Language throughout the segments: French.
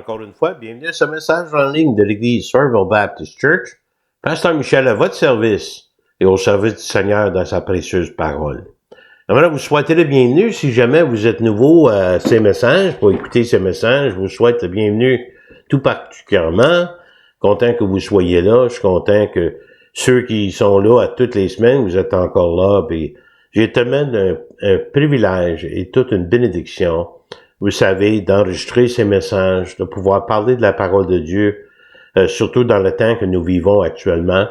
encore une fois. Bienvenue à ce message en ligne de l'Église Somerville Baptist Church. Pasteur Michel à votre service et au service du Seigneur dans sa précieuse parole. J'aimerais vous souhaiter le bienvenu. Si jamais vous êtes nouveau à ces messages, pour écouter ces messages, je vous souhaite le bienvenu tout particulièrement. Content que vous soyez là. Je suis content que ceux qui sont là à toutes les semaines, vous êtes encore là. Puis j'ai tellement un privilège et toute une bénédiction, vous savez, d'enregistrer ces messages, de pouvoir parler de la parole de Dieu, surtout dans le temps que nous vivons actuellement.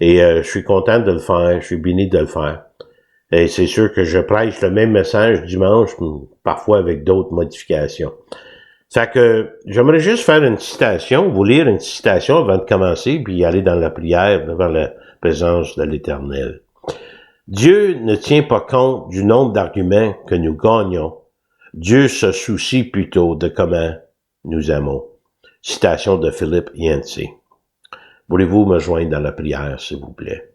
Et je suis content de le faire, je suis béni de le faire. Et c'est sûr que je prêche le même message dimanche, parfois avec d'autres modifications. Ça que j'aimerais juste faire une citation, vous lire une citation avant de commencer, puis aller dans la prière devant la présence de l'Éternel. Dieu ne tient pas compte du nombre d'arguments que nous gagnons. Dieu se soucie plutôt de comment nous aimons. Citation de Philippe Yancey. Voulez-vous me joindre dans la prière, s'il vous plaît?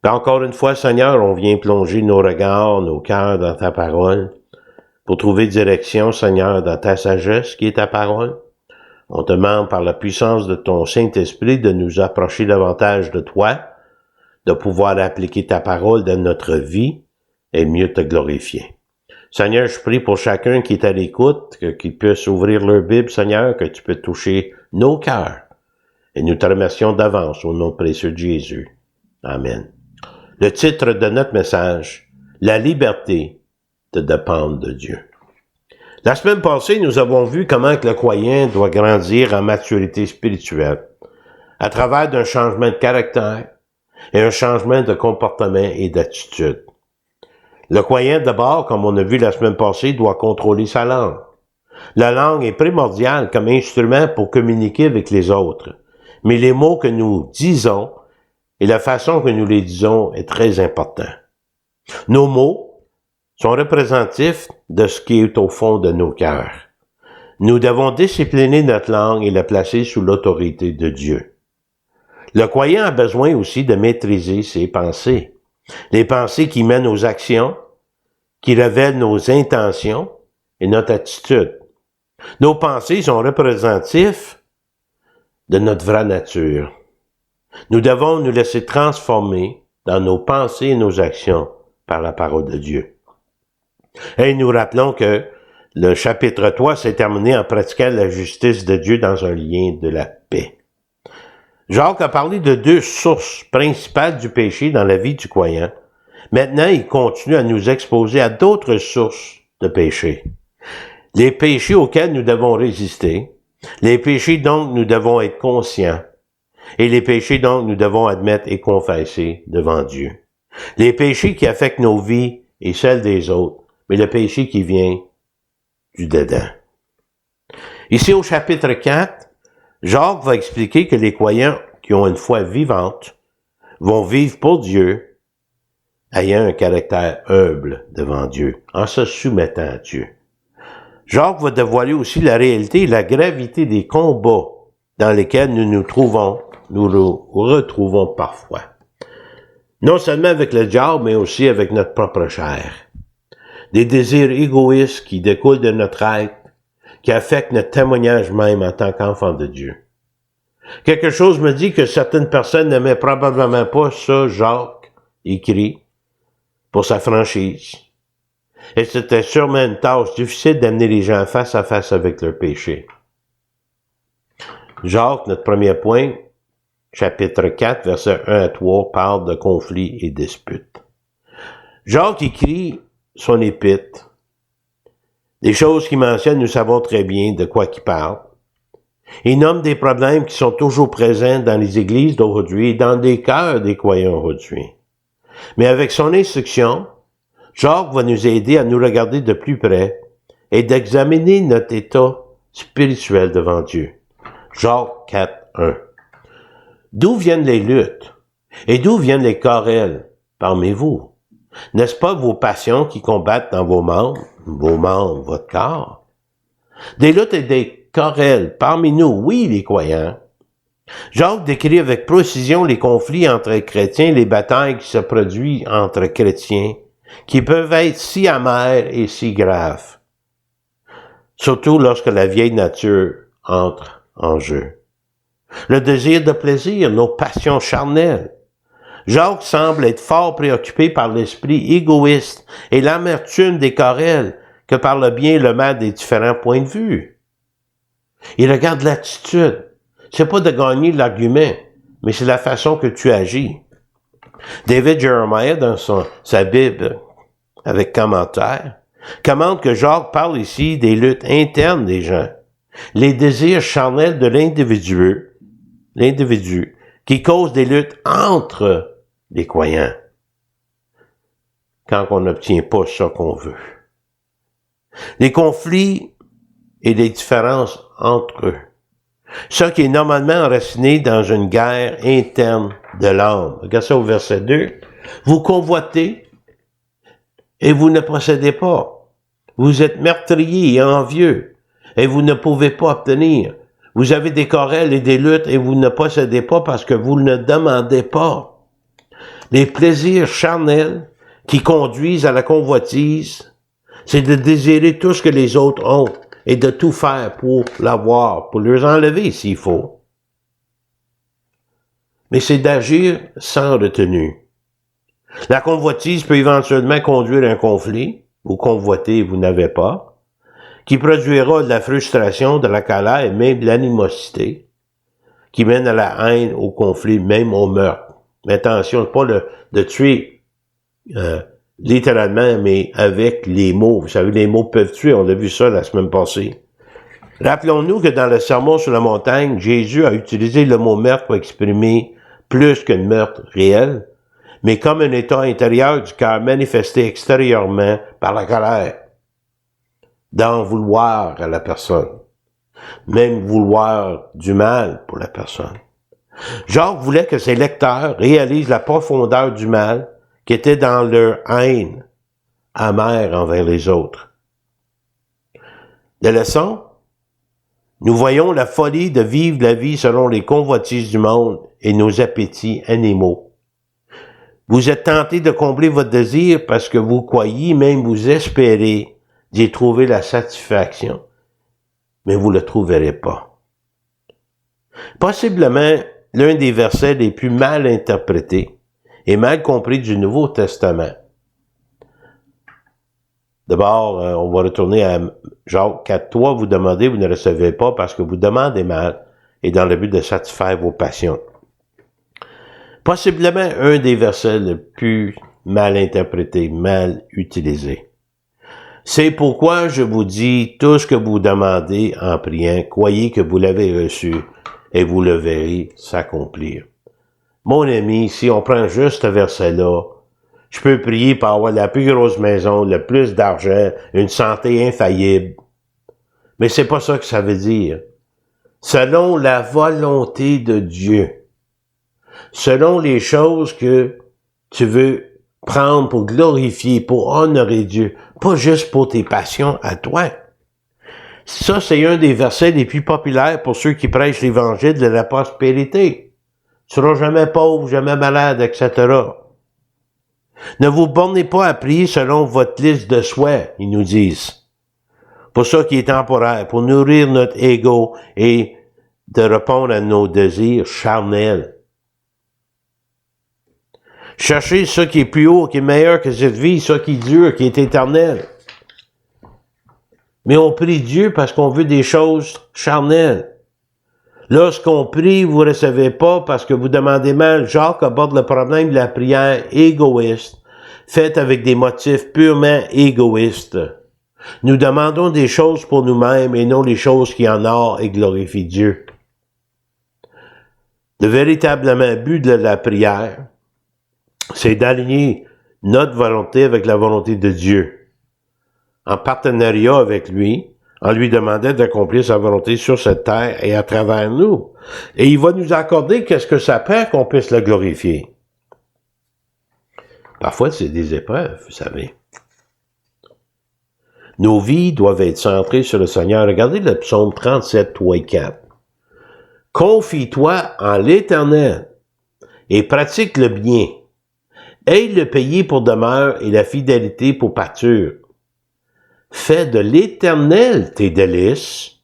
Puis encore une fois, Seigneur, on vient plonger nos regards, nos cœurs dans ta parole, pour trouver direction, Seigneur, dans ta sagesse qui est ta parole. On te demande par la puissance de ton Saint-Esprit de nous approcher davantage de toi, de pouvoir appliquer ta parole dans notre vie et mieux te glorifier. Seigneur, je prie pour chacun qui est à l'écoute, qu'ils puissent ouvrir leur Bible, Seigneur, que tu peux toucher nos cœurs. Et nous te remercions d'avance au nom précieux de Jésus. Amen. Le titre de notre message, la liberté de dépendre de Dieu. La semaine passée, nous avons vu comment que le croyant doit grandir en maturité spirituelle à travers d'un changement de caractère et un changement de comportement et d'attitude. Le croyant, d'abord, comme on a vu la semaine passée, doit contrôler sa langue. La langue est primordiale comme instrument pour communiquer avec les autres. Mais les mots que nous disons et la façon que nous les disons est très important. Nos mots sont représentatifs de ce qui est au fond de nos cœurs. Nous devons discipliner notre langue et la placer sous l'autorité de Dieu. Le croyant a besoin aussi de maîtriser ses pensées. Les pensées qui mènent aux actions, qui révèlent nos intentions et notre attitude. Nos pensées sont représentatifs de notre vraie nature. Nous devons nous laisser transformer dans nos pensées et nos actions par la parole de Dieu. Et nous rappelons que le chapitre 3 s'est terminé en pratiquant la justice de Dieu dans un lien de la paix. Jacques a parlé de deux sources principales du péché dans la vie du croyant. Maintenant, il continue à nous exposer à d'autres sources de péché. Les péchés auxquels nous devons résister, les péchés dont nous devons être conscients, et les péchés dont nous devons admettre et confesser devant Dieu. Les péchés qui affectent nos vies et celles des autres, mais le péché qui vient du dedans. Ici au chapitre 4, Jacques va expliquer que les croyants qui ont une foi vivante vont vivre pour Dieu, ayant un caractère humble devant Dieu, en se soumettant à Dieu. Jacques va dévoiler aussi la réalité et la gravité des combats dans lesquels nous nous retrouvons parfois. Non seulement avec le diable, mais aussi avec notre propre chair. Des désirs égoïstes qui découlent de notre être, qui affectent notre témoignage même en tant qu'enfant de Dieu. Quelque chose me dit que certaines personnes n'aimaient probablement pas ça, Jacques écrit, pour sa franchise. Et c'était sûrement une tâche difficile d'amener les gens face à face avec leur péché. Jacques, notre premier point, chapitre 4, versets 1 à 3, parle de conflits et disputes. Jacques écrit son épître. Des choses qu'il mentionne, nous savons très bien de quoi il parle. Il nomme des problèmes qui sont toujours présents dans les églises d'aujourd'hui et dans les cœurs des croyants aujourd'hui. Mais avec son instruction, Jacques va nous aider à nous regarder de plus près et d'examiner notre état spirituel devant Dieu. Jacques 4, 1. D'où viennent les luttes? Et d'où viennent les querelles parmi vous? N'est-ce pas vos passions qui combattent dans vos membres, votre corps? Des luttes et des querelles parmi nous, oui, les croyants. Jacques décrit avec précision les conflits entre chrétiens, les batailles qui se produisent entre chrétiens, qui peuvent être si amères et si graves. Surtout lorsque la vieille nature entrent en jeu. Le désir de plaisir, nos passions charnelles. Jacques semble être fort préoccupé par l'esprit égoïste et l'amertume des querelles que par le bien et le mal des différents points de vue. Il regarde l'attitude. C'est pas de gagner l'argument, mais c'est la façon que tu agis. David Jeremiah, dans sa Bible, avec commentaire, commente que Jacques parle ici des luttes internes des gens, les désirs charnels de l'individu, qui causent des luttes entre les croyants, quand on n'obtient pas ce qu'on veut. Les conflits et les différences entre eux. Ça qui est normalement enraciné dans une guerre interne de l'âme. Regardez ça au verset 2. Vous convoitez et vous ne possédez pas. Vous êtes meurtriers et envieux et vous ne pouvez pas obtenir. Vous avez des querelles et des luttes et vous ne possédez pas parce que vous ne demandez pas. Les plaisirs charnels qui conduisent à la convoitise, c'est de désirer tout ce que les autres ont et de tout faire pour l'avoir, pour leur enlever s'il faut. Mais c'est d'agir sans retenue. La convoitise peut éventuellement conduire à un conflit, vous convoitez et vous n'avez pas, qui produira de la frustration, de la colère et même de l'animosité, qui mène à la haine, au conflit, même au meurtre. Mais attention, pas de tuer littéralement, mais avec les mots. Vous savez, les mots peuvent tuer, on a vu ça la semaine passée. Rappelons-nous que dans le Sermon sur la montagne, Jésus a utilisé le mot meurtre pour exprimer plus qu'un meurtre réel, mais comme un état intérieur du cœur manifesté extérieurement par la colère, d'en vouloir à la personne, même vouloir du mal pour la personne. Jacques voulait que ses lecteurs réalisent la profondeur du mal qui était dans leur haine amère envers les autres. De leçon, nous voyons la folie de vivre la vie selon les convoitises du monde et nos appétits animaux. Vous êtes tenté de combler votre désir parce que vous croyez, même vous espérez, d'y trouver la satisfaction, mais vous ne le trouverez pas. Possiblement, l'un des versets les plus mal interprétés et mal compris du Nouveau Testament. D'abord, on va retourner à Jacques 4.3, vous demandez, vous ne recevez pas parce que vous demandez mal et dans le but de satisfaire vos passions. Possiblement un des versets les plus mal interprétés, mal utilisés. C'est pourquoi je vous dis, tout ce que vous demandez en priant, croyez que vous l'avez reçu et vous le verrez s'accomplir. Mon ami, si on prend juste ce verset-là, je peux prier pour avoir la plus grosse maison, le plus d'argent, une santé infaillible. Mais c'est pas ça que ça veut dire. Selon la volonté de Dieu. Selon les choses que tu veux prendre pour glorifier, pour honorer Dieu. Pas juste pour tes passions à toi. Ça, c'est un des versets les plus populaires pour ceux qui prêchent l'évangile de la prospérité. Tu seras jamais pauvre, jamais malade, etc. Ne vous bornez pas à prier selon votre liste de souhaits, ils nous disent. Pour ça qui est temporaire, pour nourrir notre ego et de répondre à nos désirs charnels. Cherchez ce qui est plus haut, qui est meilleur que cette vie, ce qui dure, qui est éternel. Mais on prie Dieu parce qu'on veut des choses charnelles. Lorsqu'on prie, vous ne recevez pas parce que vous demandez mal. Jacques aborde le problème de la prière égoïste, faite avec des motifs purement égoïstes. Nous demandons des choses pour nous-mêmes et non les choses qui honorent et glorifient Dieu. Le véritable but de la prière, c'est d'aligner notre volonté avec la volonté de Dieu, en partenariat avec lui, en lui demandant d'accomplir sa volonté sur cette terre et à travers nous. Et il va nous accorder qu'est-ce que ça prend qu'on puisse le glorifier. Parfois, c'est des épreuves, vous savez. Nos vies doivent être centrées sur le Seigneur. Regardez le psaume 37, 3 et 4. Confie-toi en l'Éternel et pratique le bien. Aie le pays pour demeure et la fidélité pour pâture. Fais de l'Éternel tes délices,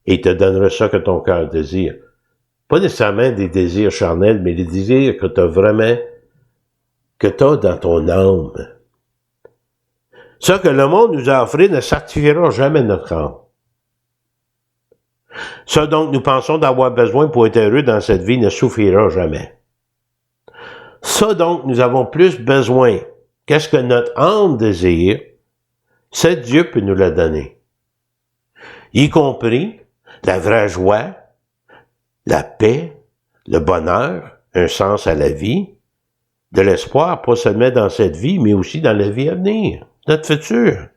et il te donnera ça que ton cœur désire. Pas nécessairement des désirs charnels, mais des désirs que tu as vraiment, que tu as dans ton âme. Ça que le monde nous a offert ne satisfera jamais notre âme. Ça donc nous pensons d'avoir besoin pour être heureux dans cette vie ne suffira jamais. Ça donc nous avons plus besoin. Qu'est-ce que notre âme désire? C'est Dieu peut nous la donner. Y compris la vraie joie, la paix, le bonheur, un sens à la vie, de l'espoir, pas seulement dans cette vie, mais aussi dans la vie à venir, notre futur.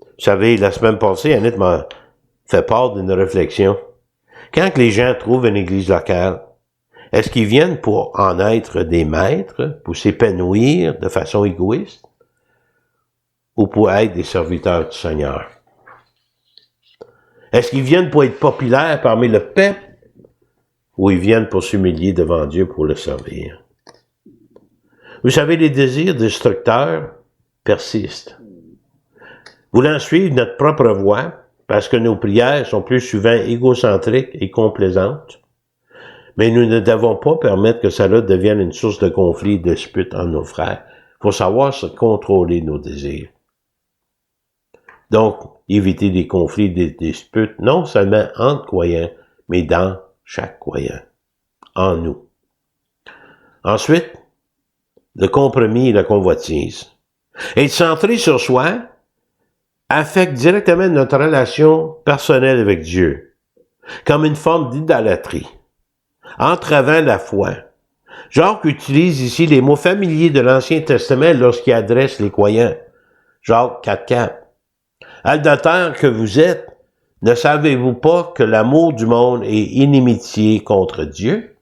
Vous savez, la semaine passée, Annette m'a fait part d'une réflexion. Quand les gens trouvent une église locale, est-ce qu'ils viennent pour en être des maîtres, pour s'épanouir de façon égoïste, ou pour être des serviteurs du Seigneur? Est-ce qu'ils viennent pour être populaires parmi le peuple, ou ils viennent pour s'humilier devant Dieu pour le servir? Vous savez, les désirs destructeurs persistent. Voulant suivre notre propre voie, parce que nos prières sont plus souvent égocentriques et complaisantes, mais nous ne devons pas permettre que cela devienne une source de conflit et de dispute entre nos frères. Il faut savoir se contrôler nos désirs. Donc, éviter des conflits, des disputes, non seulement entre croyants, mais dans chaque croyant, en nous. Ensuite, le compromis et la convoitise. Être centré sur soi affecte directement notre relation personnelle avec Dieu, comme une forme d'idolâtrie, entravant la foi. Jacques utilise ici les mots familiers de l'Ancien Testament lorsqu'il adresse les croyants. Jacques 4,4. Adultères que vous êtes, ne savez-vous pas que l'amour du monde est inimitié contre Dieu?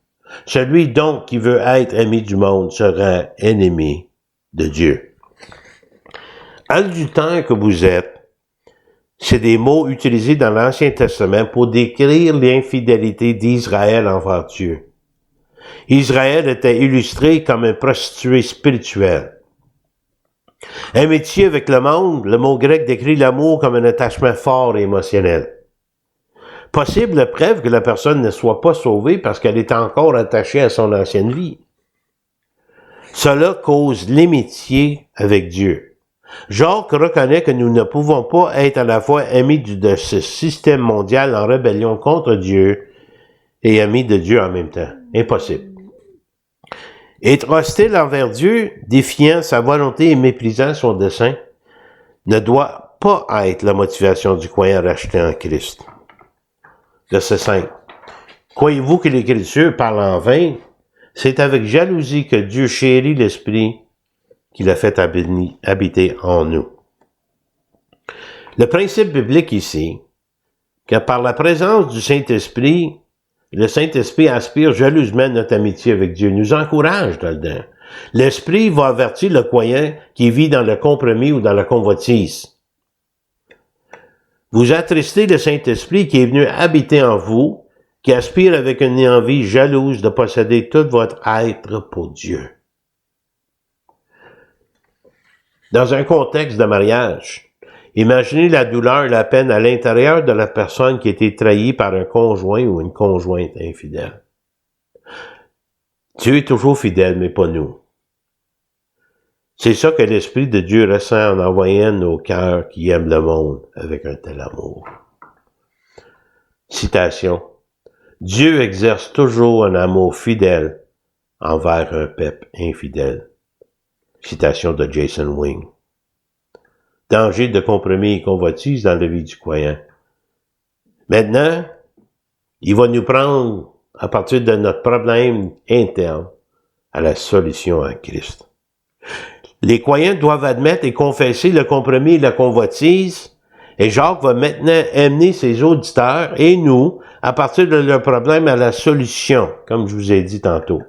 Celui donc qui veut être ami du monde sera ennemi de Dieu. Adultères que vous êtes, c'est des mots utilisés dans l'Ancien Testament pour décrire l'infidélité d'Israël envers Dieu. Israël était illustré comme un prostitué spirituel. Amitié avec le monde, le mot grec décrit l'amour comme un attachement fort et émotionnel. Possible preuve que la personne ne soit pas sauvée parce qu'elle est encore attachée à son ancienne vie. Cela cause l'amitié avec Dieu. Jacques reconnaît que nous ne pouvons pas être à la fois amis de ce système mondial en rébellion contre Dieu et amis de Dieu en même temps. Impossible. Être hostile envers Dieu, défiant sa volonté et méprisant son dessein, ne doit pas être la motivation du croyant racheté en Christ. Verset 5. Croyez-vous que l'Écriture parle en vain? C'est avec jalousie que Dieu chérit l'Esprit qu'il a fait habiter en nous. Le principe biblique ici, que par la présence du Saint-Esprit, le Saint-Esprit aspire jalousement notre amitié avec Dieu, nous encourage là-dedans. L'Esprit va avertir le croyant qui vit dans le compromis ou dans la convoitise. Vous attristez le Saint-Esprit qui est venu habiter en vous, qui aspire avec une envie jalouse de posséder tout votre être pour Dieu. Dans un contexte de mariage, imaginez la douleur et la peine à l'intérieur de la personne qui a été trahie par un conjoint ou une conjointe infidèle. Dieu est toujours fidèle, mais pas nous. C'est ça que l'Esprit de Dieu ressent en envoyant nos cœurs qui aiment le monde avec un tel amour. Citation. Dieu exerce toujours un amour fidèle envers un peuple infidèle. Citation de Jason Wing. Danger de compromis et convoitise dans la vie du croyant. Maintenant, il va nous prendre, à partir de notre problème interne, à la solution en Christ. Les croyants doivent admettre et confesser le compromis et la convoitise, et Jacques va maintenant amener ses auditeurs et nous, à partir de leur problème, à la solution, comme je vous ai dit tantôt.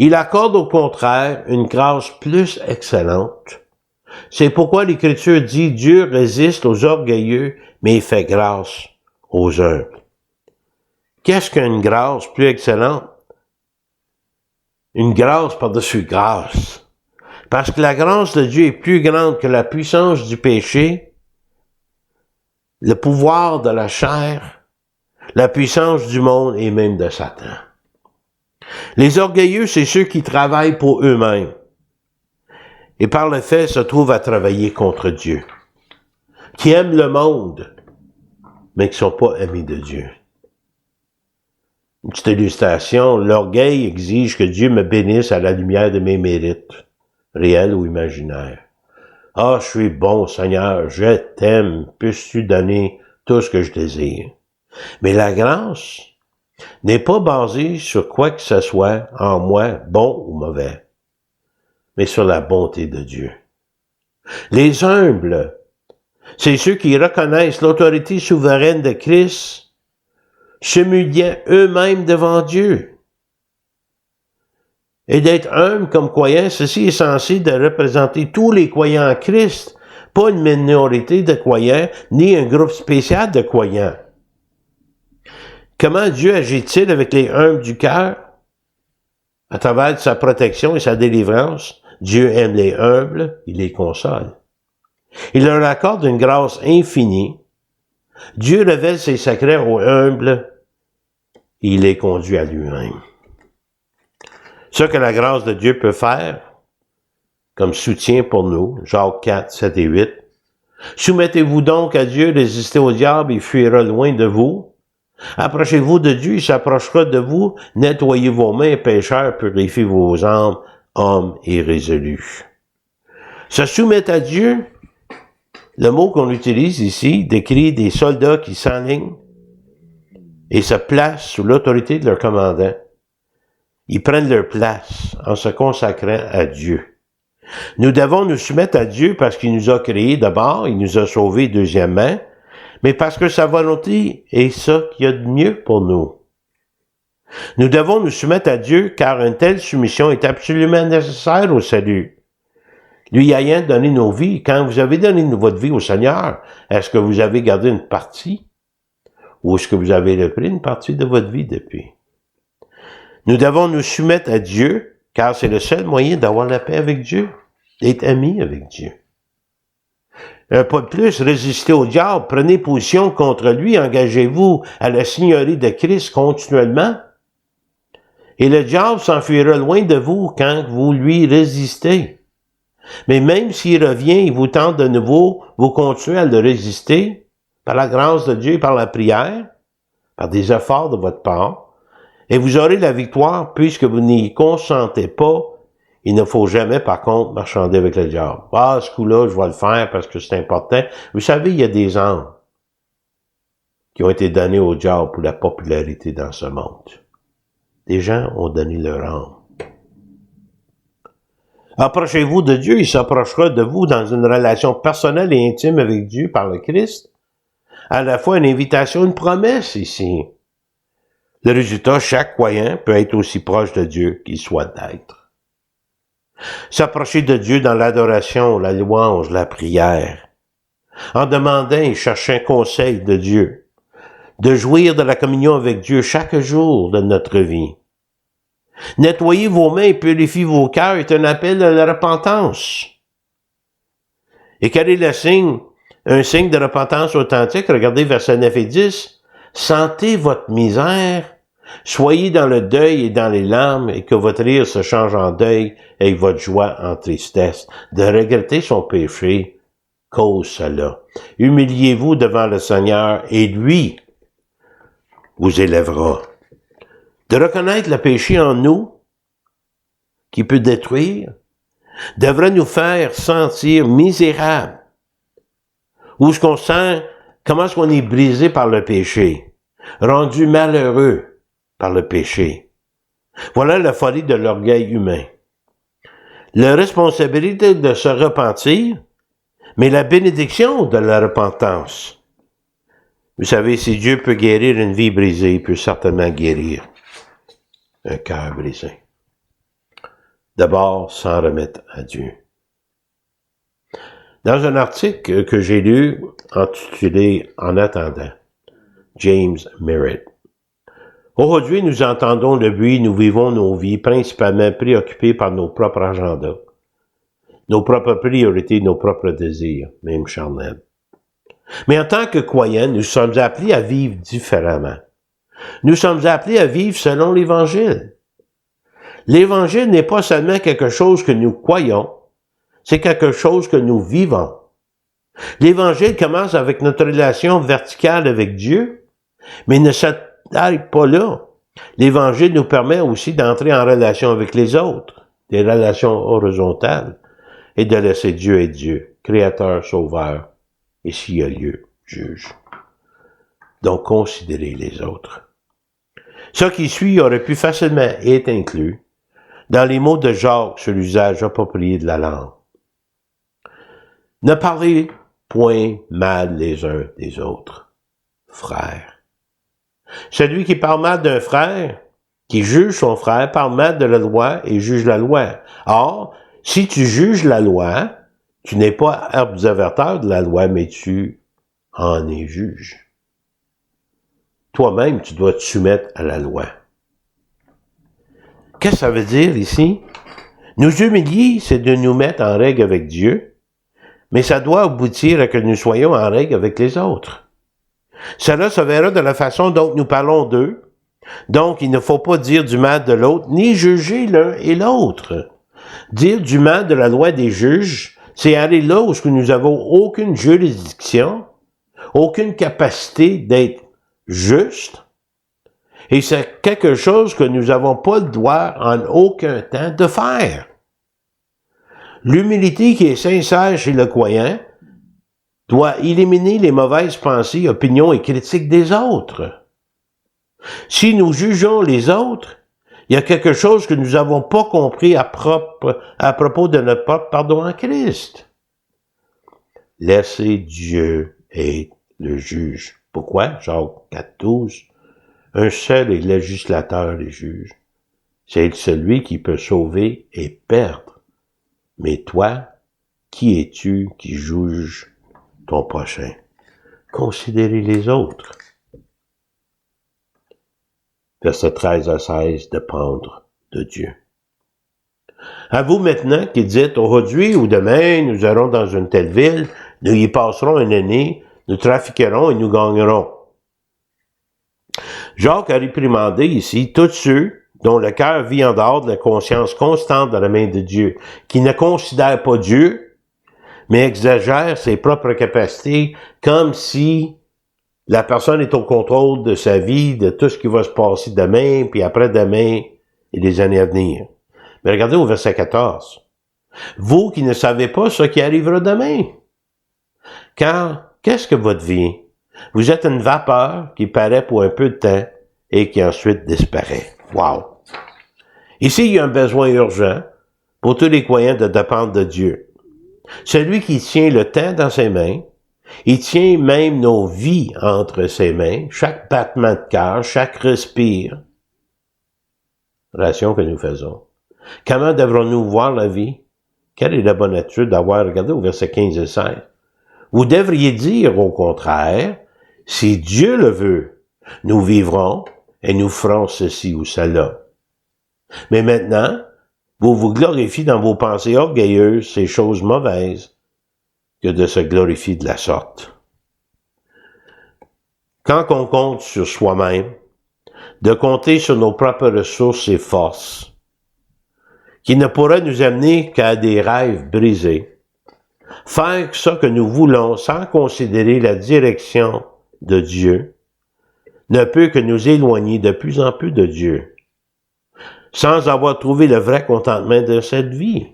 Il accorde au contraire une grâce plus excellente. C'est pourquoi l'Écriture dit « Dieu résiste aux orgueilleux, mais il fait grâce aux humbles ». Qu'est-ce qu'une grâce plus excellente? Une grâce par-dessus grâce. Parce que la grâce de Dieu est plus grande que la puissance du péché. le pouvoir de la chair, la puissance du monde et même de Satan. Les orgueilleux, c'est ceux qui travaillent pour eux-mêmes et par le fait se trouvent à travailler contre Dieu, qui aiment le monde, mais qui ne sont pas amis de Dieu. Une petite illustration, l'orgueil exige que Dieu me bénisse à la lumière de mes mérites, réels ou imaginaires. Ah, je suis bon, Seigneur, je t'aime, puisses-tu donner tout ce que je désire. Mais la grâce n'est pas basée sur quoi que ce soit en moi, bon ou mauvais, mais sur la bonté de Dieu. Les humbles, c'est ceux qui reconnaissent l'autorité souveraine de Christ, s'humiliant eux-mêmes devant Dieu. Et d'être humble comme croyant, ceci est censé de représenter tous les croyants en Christ, pas une minorité de croyants, ni un groupe spécial de croyants. Comment Dieu agit-il avec les humbles du cœur? À travers sa protection et sa délivrance, Dieu aime les humbles, il les console. Il leur accorde une grâce infinie. Dieu révèle ses secrets aux humbles et il les conduit à lui-même. Ce que la grâce de Dieu peut faire, comme soutien pour nous, Jacques 4, 7 et 8. Soumettez-vous donc à Dieu, résistez au diable, il fuira loin de vous. Approchez-vous de Dieu, il s'approchera de vous. Nettoyez vos mains, pécheurs, purifiez vos âmes, hommes irrésolus. Se soumettre à Dieu, le mot qu'on utilise ici décrit des soldats qui s'enlignent et se placent sous l'autorité de leur commandant. Ils prennent leur place en se consacrant à Dieu. Nous devons nous soumettre à Dieu parce qu'il nous a créés d'abord, il nous a sauvés deuxièmement, mais parce que sa volonté est ça qu'il y a de mieux pour nous. Nous devons nous soumettre à Dieu car une telle soumission est absolument nécessaire au salut. Lui ayant donné nos vies, quand vous avez donné votre vie au Seigneur, est-ce que vous avez gardé une partie? Ou est-ce que vous avez repris une partie de votre vie depuis? Nous devons nous soumettre à Dieu, car c'est le seul moyen d'avoir la paix avec Dieu, d'être amis avec Dieu. Pas de plus, résistez au diable, prenez position contre lui, engagez-vous à la seigneurie de Christ continuellement. Et le diable s'enfuira loin de vous quand vous lui résistez. Mais même s'il revient et vous tente de nouveau, vous continuez à le résister par la grâce de Dieu et par la prière, par des efforts de votre part, et vous aurez la victoire puisque vous n'y consentez pas. Il ne faut jamais, par contre, marchander avec le diable. Ah, ce coup-là, je vais le faire parce que c'est important. Vous savez, il y a des âmes qui ont été donnés au diable pour la popularité dans ce monde. Des gens ont donné leur âme. Approchez-vous de Dieu, il s'approchera de vous dans une relation personnelle et intime avec Dieu par le Christ. À la fois une invitation, une promesse ici. Le résultat, chaque croyant peut être aussi proche de Dieu qu'il souhaite d'être. S'approcher de Dieu dans l'adoration, la louange, la prière, en demandant et cherchant conseil de Dieu, de jouir de la communion avec Dieu chaque jour de notre vie. Nettoyer vos mains et purifier vos cœurs est un appel à la repentance. Et quel est le signe? Un signe de repentance authentique, regardez versets 9 et 10. Sentez votre misère, soyez dans le deuil et dans les larmes, et que votre rire se change en deuil et votre joie en tristesse. De regretter son péché cause cela. Humiliez-vous devant le Seigneur, et lui vous élèvera. De reconnaître le péché en nous, qui peut détruire, devrait nous faire sentir misérables. Où est-ce qu'on sent, comment est-ce qu'on est brisé par le péché, rendu malheureux par le péché. Voilà la folie de l'orgueil humain. La responsabilité de se repentir, mais la bénédiction de la repentance. Vous savez, si Dieu peut guérir une vie brisée, il peut certainement guérir un cœur brisé. D'abord, s'en remettre à Dieu. Dans un article que j'ai lu, intitulé « En attendant », James Merritt. Aujourd'hui, nous entendons le bruit, nous vivons nos vies principalement préoccupés par nos propres agendas, nos propres priorités, nos propres désirs, même charnels. Mais en tant que croyants, nous sommes appelés à vivre différemment. Nous sommes appelés à vivre selon l'Évangile. L'Évangile n'est pas seulement quelque chose que nous croyons, c'est quelque chose que nous vivons. L'Évangile commence avec notre relation verticale avec Dieu, mais ne s'arrête pas là. L'Évangile nous permet aussi d'entrer en relation avec les autres, des relations horizontales, et de laisser Dieu être Dieu, Créateur, Sauveur, et s'il y a lieu, juge. Donc, considérez les autres. Ce qui suit aurait pu facilement être inclus dans les mots de Jacques sur l'usage approprié de la langue. Ne parlez point mal les uns des autres, frères. Celui qui parle mal d'un frère, qui juge son frère, parle mal de la loi et juge la loi. Or, si tu juges la loi, tu n'es pas observateur de la loi, mais tu en es juge. Toi-même, tu dois te soumettre à la loi. Qu'est-ce que ça veut dire ici? Nous humilier, c'est de nous mettre en règle avec Dieu, mais ça doit aboutir à que nous soyons en règle avec les autres. Cela se verra de la façon dont nous parlons d'eux. Donc, il ne faut pas dire du mal de l'autre, ni juger l'un et l'autre. Dire du mal de la loi des juges, c'est aller là où nous n'avons aucune juridiction, aucune capacité d'être juste, et c'est quelque chose que nous n'avons pas le droit en aucun temps de faire. L'humilité qui est sincère chez le croyant doit éliminer les mauvaises pensées, opinions et critiques des autres. Si nous jugeons les autres, il y a quelque chose que nous n'avons pas compris à propos de notre propre pardon en Christ. Laissez Dieu être le juge. Pourquoi? Jacques 4,12. Un seul est législateur et juge. C'est celui qui peut sauver et perdre. Mais toi, qui es-tu qui juge ton prochain? Considérez les autres. Versets 13 à 16, dépendre de Dieu. À vous maintenant qui dites, aujourd'hui ou demain, nous irons dans une telle ville, nous y passerons une année, nous trafiquerons et nous gagnerons. Jacques a réprimandé ici tous ceux dont le cœur vit en dehors de la conscience constante de la main de Dieu, qui ne considèrent pas Dieu, mais exagèrent ses propres capacités comme si la personne est au contrôle de sa vie, de tout ce qui va se passer demain, puis après-demain et des années à venir. Mais regardez au verset 14. Vous qui ne savez pas ce qui arrivera demain. Car, qu'est-ce que votre vie? Vous êtes une vapeur qui paraît pour un peu de temps et qui ensuite disparaît. Wow! Ici, il y a un besoin urgent pour tous les croyants de dépendre de Dieu. Celui qui tient le temps dans ses mains, il tient même nos vies entre ses mains, chaque battement de cœur, chaque respiration que nous faisons. Comment devrons-nous voir la vie? Quelle est la bonne attitude d'avoir, regardez au verset 15 et 16. Vous devriez dire au contraire, si Dieu le veut, nous vivrons et nous ferons ceci ou cela. Mais maintenant, vous vous glorifiez dans vos pensées orgueilleuses, ces choses mauvaises, que de se glorifier de la sorte. Quand on compte sur soi-même, de compter sur nos propres ressources et forces, qui ne pourraient nous amener qu'à des rêves brisés, faire ce que nous voulons sans considérer la direction de Dieu, ne peut que nous éloigner de plus en plus de Dieu, sans avoir trouvé le vrai contentement de cette vie.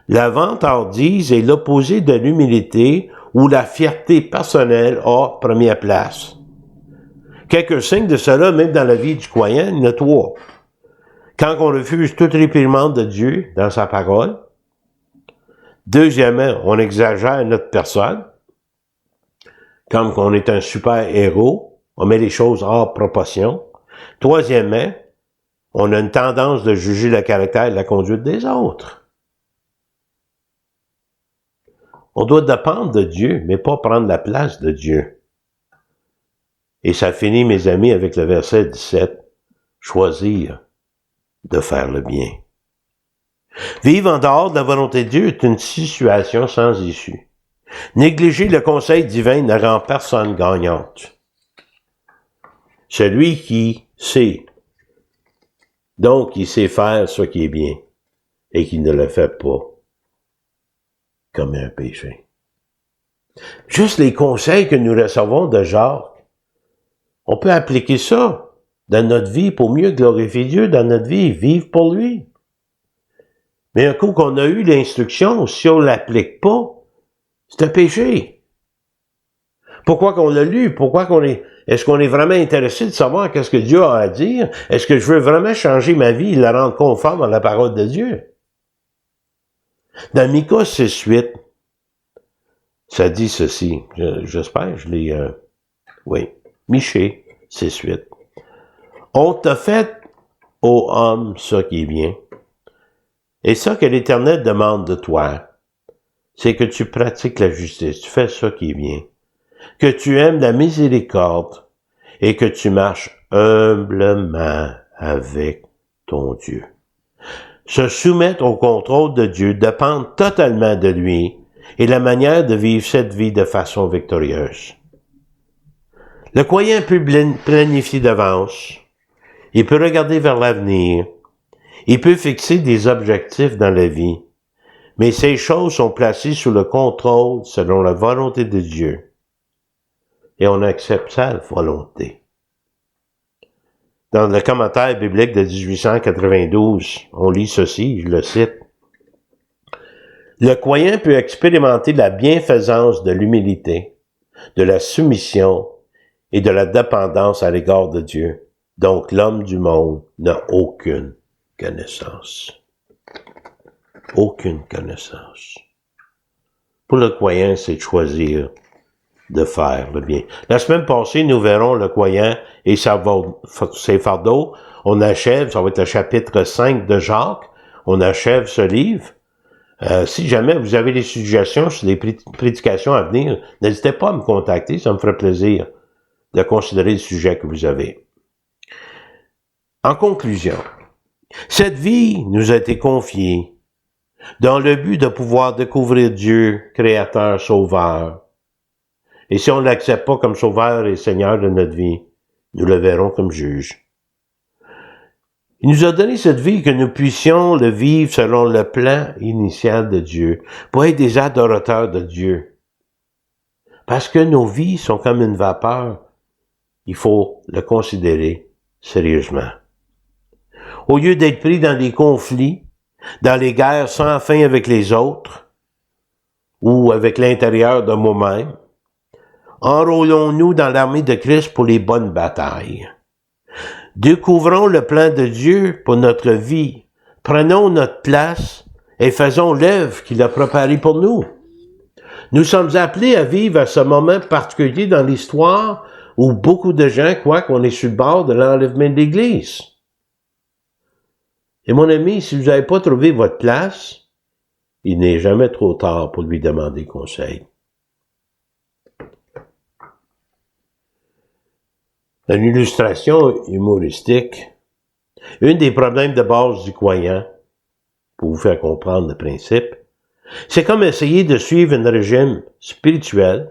La vantardise est l'opposé de l'humilité où la fierté personnelle a première place. Quelques signes de cela, même dans la vie du croyant, il y en a trois. Quand on refuse toute réprimande de Dieu dans sa parole. Deuxièmement, on exagère notre personne. Comme qu'on est un super héros, on met les choses hors proportion. Troisièmement, on a une tendance de juger le caractère et la conduite des autres. On doit dépendre de Dieu, mais pas prendre la place de Dieu. Et ça finit, mes amis, avec le verset 17. Choisir de faire le bien. Vivre en dehors de la volonté de Dieu est une situation sans issue. Négliger le conseil divin ne rend personne gagnante. Celui qui sait, donc il sait faire ce qui est bien, et qui ne le fait pas, commet un péché. Juste les conseils que nous recevons de Jacques, on peut appliquer ça dans notre vie pour mieux glorifier Dieu dans notre vie et vivre pour lui. Mais un coup qu'on a eu l'instruction, si on l'applique pas, c'est un péché. Pourquoi qu'on l'a lu? Est-ce qu'on est vraiment intéressé de savoir qu'est-ce que Dieu a à dire? Est-ce que je veux vraiment changer ma vie et la rendre conforme à la parole de Dieu? Dans Micha 6:8, ça dit ceci. J'espère, je l'ai... oui. Michée 6:8. On t'a fait, ô homme, ça qui est bien. Et ça que l'Éternel demande de toi, c'est que tu pratiques la justice, tu fais ça qui est bien. Que tu aimes la miséricorde et que tu marches humblement avec ton Dieu. Se soumettre au contrôle de Dieu, dépendre totalement de lui et la manière de vivre cette vie de façon victorieuse. Le croyant peut planifier d'avance, il peut regarder vers l'avenir, il peut fixer des objectifs dans la vie, mais ces choses sont placées sous le contrôle selon la volonté de Dieu. Et on accepte sa volonté. Dans le commentaire biblique de 1892, on lit ceci, je le cite. Le croyant peut expérimenter la bienfaisance de l'humilité, de la soumission et de la dépendance à l'égard de Dieu. Donc l'homme du monde n'a aucune connaissance. Aucune connaissance. Pour le croyant, c'est de choisir de faire le bien. La semaine passée, nous verrons le croyant et ses fardeaux. On achève, ça va être le chapitre 5 de Jacques. On achève ce livre. Si jamais vous avez des suggestions sur les prédications à venir, n'hésitez pas à me contacter, ça me ferait plaisir de considérer le sujet que vous avez. En conclusion, cette vie nous a été confiée dans le but de pouvoir découvrir Dieu, Créateur, Sauveur. Et si on ne l'accepte pas comme Sauveur et Seigneur de notre vie, nous le verrons comme juge. Il nous a donné cette vie que nous puissions le vivre selon le plan initial de Dieu, pour être des adorateurs de Dieu. Parce que nos vies sont comme une vapeur, il faut le considérer sérieusement. Au lieu d'être pris dans des conflits, dans les guerres sans fin avec les autres, ou avec l'intérieur de nous-mêmes, enrôlons-nous dans l'armée de Christ pour les bonnes batailles. Découvrons le plan de Dieu pour notre vie. Prenons notre place et faisons l'œuvre qu'il a préparée pour nous. Nous sommes appelés à vivre à ce moment particulier dans l'histoire où beaucoup de gens croient qu'on est sur le bord de l'enlèvement de l'Église. Et mon ami, si vous n'avez pas trouvé votre place, il n'est jamais trop tard pour lui demander conseil. Une illustration humoristique. Un des problèmes de base du croyant, pour vous faire comprendre le principe, c'est comme essayer de suivre un régime spirituel,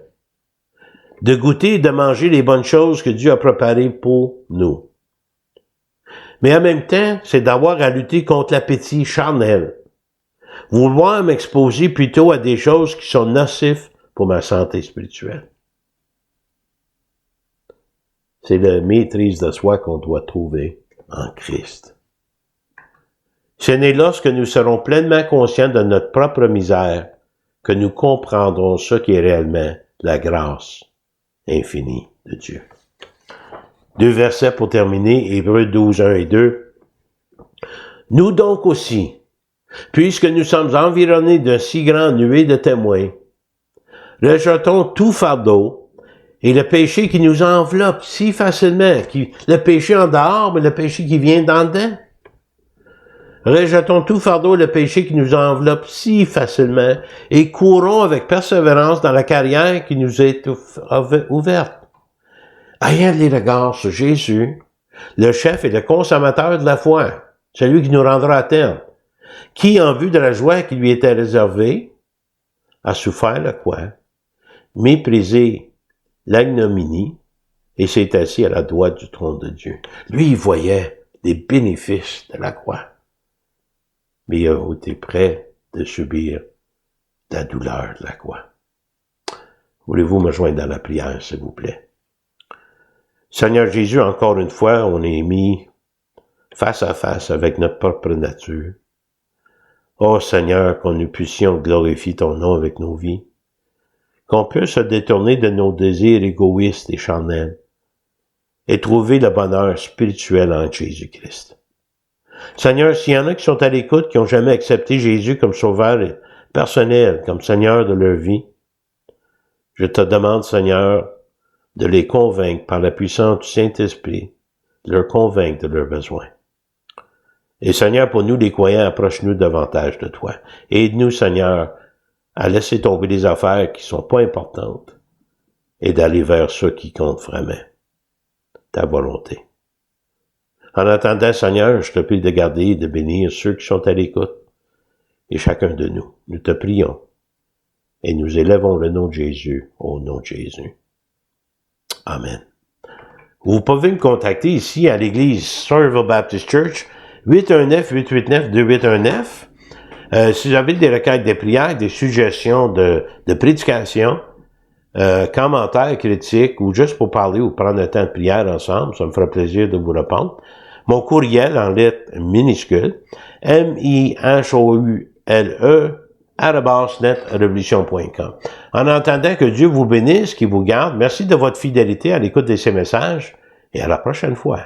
de goûter et de manger les bonnes choses que Dieu a préparées pour nous. Mais en même temps, c'est d'avoir à lutter contre l'appétit charnel. Vouloir m'exposer plutôt à des choses qui sont nocives pour ma santé spirituelle. C'est la maîtrise de soi qu'on doit trouver en Christ. Ce n'est lorsque nous serons pleinement conscients de notre propre misère que nous comprendrons ce qui est réellement la grâce infinie de Dieu. 2 versets pour terminer, Hébreux 12, 1 et 2. Nous donc aussi, puisque nous sommes environnés d'un si grand nuée de témoins, rejetons tout fardeau et le péché qui nous enveloppe si facilement, le péché en dehors, mais le péché qui vient d'en dedans. Rejetons tout fardeau et le péché qui nous enveloppe si facilement et courons avec persévérance dans la carrière qui nous est ouverte. Ayant les regards sur Jésus, le chef et le consommateur de la foi, celui qui nous rendra à terme, qui, en vue de la joie qui lui était réservée, a souffert la croix, méprisé l'ignominie et s'est assis à la droite du trône de Dieu. Lui, il voyait les bénéfices de la croix, mais il a été prêt de subir la douleur de la croix. Voulez-vous me joindre dans la prière, s'il vous plaît? Seigneur Jésus, encore une fois, on est mis face à face avec notre propre nature. Oh Seigneur, que nous puissions glorifier ton nom avec nos vies, qu'on puisse se détourner de nos désirs égoïstes et charnels et trouver le bonheur spirituel en Jésus-Christ. Seigneur, s'il y en a qui sont à l'écoute, qui n'ont jamais accepté Jésus comme sauveur personnel, comme Seigneur de leur vie, je te demande, Seigneur, de les convaincre par la puissance du Saint-Esprit, de leur convaincre de leurs besoins. Et Seigneur, pour nous les croyants, approche-nous davantage de toi. Aide-nous, Seigneur, à laisser tomber les affaires qui sont pas importantes et d'aller vers ceux qui comptent vraiment, ta volonté. En attendant, Seigneur, je te prie de garder et de bénir ceux qui sont à l'écoute et chacun de nous. Nous te prions et nous élèvons le nom de Jésus au nom de Jésus. Amen. Vous pouvez me contacter ici à l'église Somerville Baptist Church, 819-889-2819. Si vous avez des requêtes de prières, des suggestions de prédication, commentaires, critiques, ou juste pour parler ou prendre un temps de prière ensemble, ça me fera plaisir de vous répondre. Mon courriel en lettres minuscules, mihoule@netrevolution.com. En attendant que Dieu vous bénisse, qu'il vous garde, merci de votre fidélité à l'écoute de ces messages, et à la prochaine fois.